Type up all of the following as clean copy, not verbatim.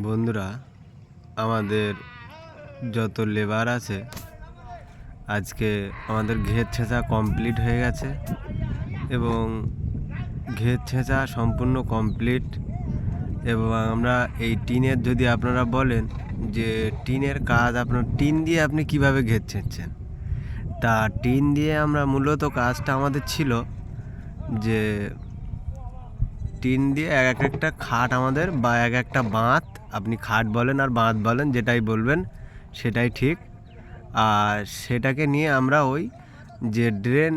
বন্ধুরা, আমাদের যত লেবার আছে আজকে আমাদের ঘের ছেঁচা কমপ্লিট হয়ে গেছে এবং ঘের ছেঁচা সম্পূর্ণ কমপ্লিট। এবং আমরা এই টিনের, যদি আপনারা বলেন যে টিনের কাজ, আপনার টিন দিয়ে আপনি কিভাবে ঘের ছেঁচছেন, তা টিন দিয়ে আমরা মূলত কাজটা আমাদের ছিল যে টিন দিয়ে এক একটা খাট আমাদের, বা এক একটা বাঁধ, আপনি খাট বলেন আর বাঁধ বলেন, যেটাই বলবেন সেটাই ঠিক। আর সেটাকে নিয়ে আমরা ওই যে ড্রেন,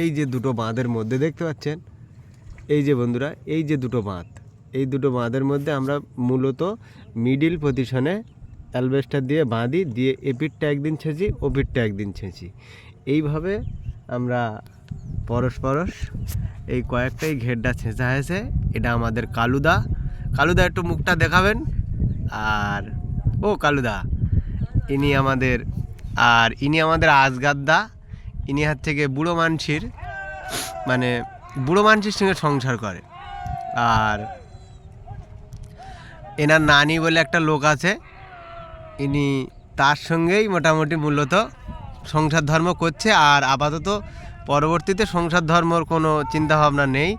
এই যে দুটো বাঁধের মধ্যে দেখতে পাচ্ছেন, এই যে বন্ধুরা, এই যে দুটো বাঁধ, এই দুটো বাঁধের মধ্যে আমরা মূলত মিডিল পজিশনে অ্যালবেস্টার দিয়ে বাঁধি, দিয়ে এপিটটা একদিন ছেঁচি, ওপিটটা একদিন ছেঁচি। এইভাবে আমরা পরশ এই কয়েকটাই ঘেরটা ছেঁচা হয়েছে। এটা আমাদের কালুদা। কালুদা একটু মুখটা দেখাবেন। আর ও কালুদা, ইনি আমাদের আজগাদ্দা। ইনি হচ্ছে গিয়ে বুড়ো মানসির, মানে বুড়ো মানসির সঙ্গে সংসার করে। আর এনার নানি বলে একটা লোক আছে, ইনি তার সঙ্গেই মোটামুটি মূলত সংসার ধর্ম করছে। আর আপাতত পরবর্তীতে সংসার ধর্মর কোনো চিন্তাভাবনা নেই।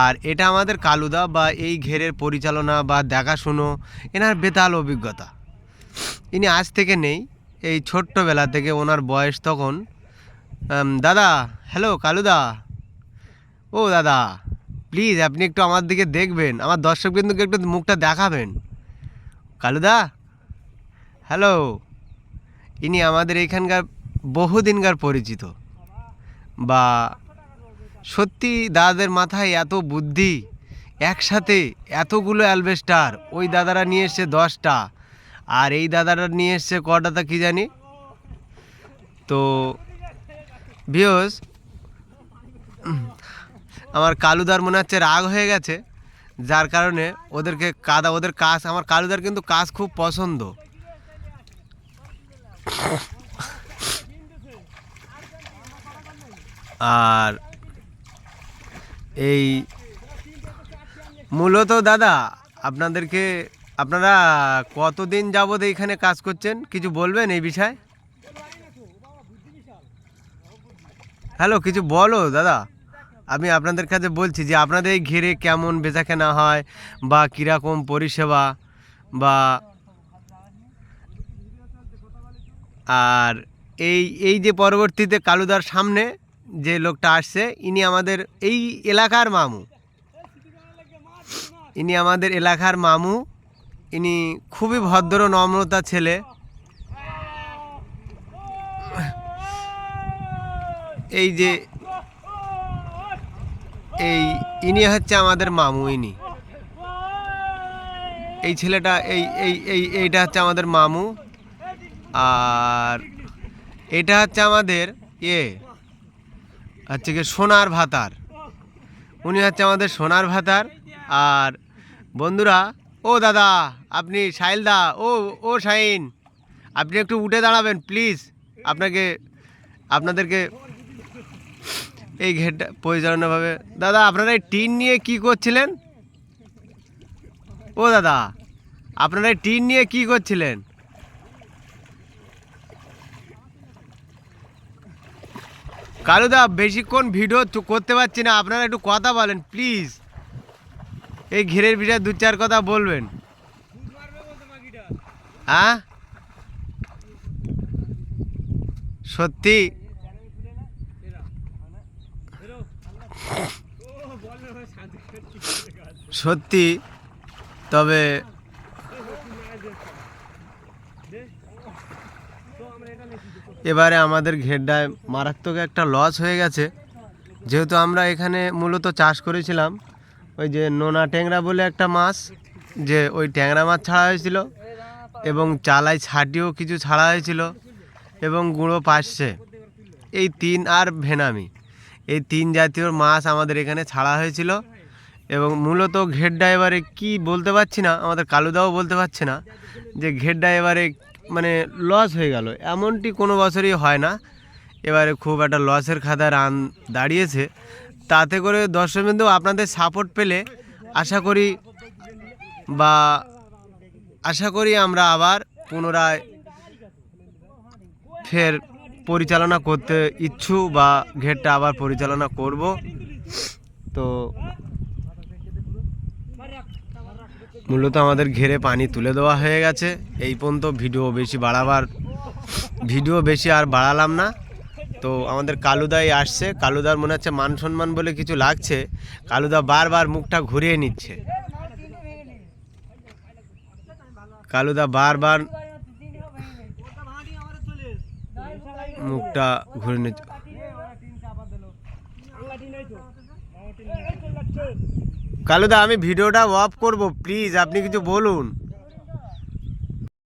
আর এটা আমাদের কালুদা, বা এই ঘেরের পরিচালনা বা দেখাশুনো এনার বেতাল অভিজ্ঞতা। ইনি আজ থেকে নেই, এই ছোট্টবেলা থেকে। ওনার বয়স তখন, দাদা, হ্যালো কালুদা, ও দাদা, প্লিজ আপনি একটু আমার দিকে দেখবেন, আমার দর্শকবৃন্দকে একটু মুখটা দেখাবেন। কালুদা, হ্যালো। ইনি আমাদের এইখানকার বহুদিনকার পরিচিত। বা সত্যি দাদাদের মাথায় এত বুদ্ধি, একসাথে এতগুলো অ্যালবেস্টার ওই দাদারা নিয়ে এসছে 10টা, আর এই দাদারা নিয়ে এসছে কটা তা কী জানি। তো ভিউয়ার্স, আমার কালুদার মনে হচ্ছে রাগ হয়ে গেছে, যার কারণে ওদের কাজ, আমার কালুদার কিন্তু কাজ খুব পছন্দ। আর এই মূলত দাদা, আপনারা কতদিন যাবত এইখানে কাজ করছেন, কিছু বলবেন এই বিষয়ে? হ্যালো, কিছু বলো দাদা। আমি আপনাদের কাছে বলছি যে আপনাদের এই ঘিরে কেমন বেচাকেনা হয়, বা কীরকম পরিষেবা, বা আর এই যে পরবর্তীতে কালুদার সামনে যে লোকটা আসছে, ইনি আমাদের এই এলাকার মামু। ইনি খুবই ভদ্র নম্রতা ছেলে। ইনি হচ্ছে আমাদের মামু। এই ছেলেটা, এইটা হচ্ছে আমাদের মামু। আর এটা হচ্ছে আমাদের হচ্ছে কি সোনার ভাতার। উনি হচ্ছে আমাদের সোনার ভাতার। আর বন্ধুরা, ও দাদা, আপনি সাহিলদা, ও শাহিন, আপনি একটু উঠে দাঁড়াবেন প্লিজ। আপনাদেরকে এই ঘেরটা পরিচালনাভাবে, দাদা আপনারা এই টিন নিয়ে কি করছিলেন? ও দাদা, আপনারা এই টিন নিয়ে কি করছিলেন? কালুদা, বেশিক্ষণ ভিডিও করতে পারছি না, আপনারা একটু কথা বলেন প্লিজ। এই ঘেরের বিষয়ে 2-4 কথা বলবেন। হ্যাঁ, সত্যি সত্যি, তবে এবারে আমাদের ঘেরটায় মারাত্মক একটা লস হয়ে গেছে। যেহেতু আমরা এখানে মূলত চাষ করেছিলাম ওই যে নোনা ট্যাংরা বলে একটা মাছ, যে ওই ট্যাংরা মাছ ছাড়া হয়েছিল, এবং চালাই ছাটিও কিছু ছাড়া হয়েছিল, এবং গুঁড়ো পাশে, এই 3 আর ভেনামি, এই 3 জাতীয় মাছ আমাদের এখানে ছাড়া হয়েছিল। এবং মূলত ঘেরটা এবারে কি বলতে পারছি না, আমাদের কালুদাও বলতে পারছে না, যে ঘেরটা এবারে মানে লস হয়ে গেল। এমনটি কোনো বছরই হয় না, এবারে খুব একটা লসের খাতায় দাঁড়িয়েছে। তাতে করে দর্শকবৃন্দ আপনাদের সাপোর্ট পেলে আশা করি বা আশা করি আমরা আবার পুনরায় ফের পরিচালনা করতে ইচ্ছুক বা ঘেরটা আবার পরিচালনা করব। তো মূলত আমাদের ঘেরে পানি তুলে দেওয়া হয়ে গেছে। এই পর্যন্ত ভিডিও বেশি আর বাড়ালাম না। তো আমাদের কালুদাই আসছে, কালুদার মনে হচ্ছে মান সম্মান বলে কিছু লাগছে। কালুদা বারবার মুখটা ঘুরিয়ে নিচ্ছে, কালুদা বারবার মুখটা ঘুরে নিচ্ছে। কালুদা আমি ভিডিওটা অফ করব, প্লিজ আপনি কিছু বলুন।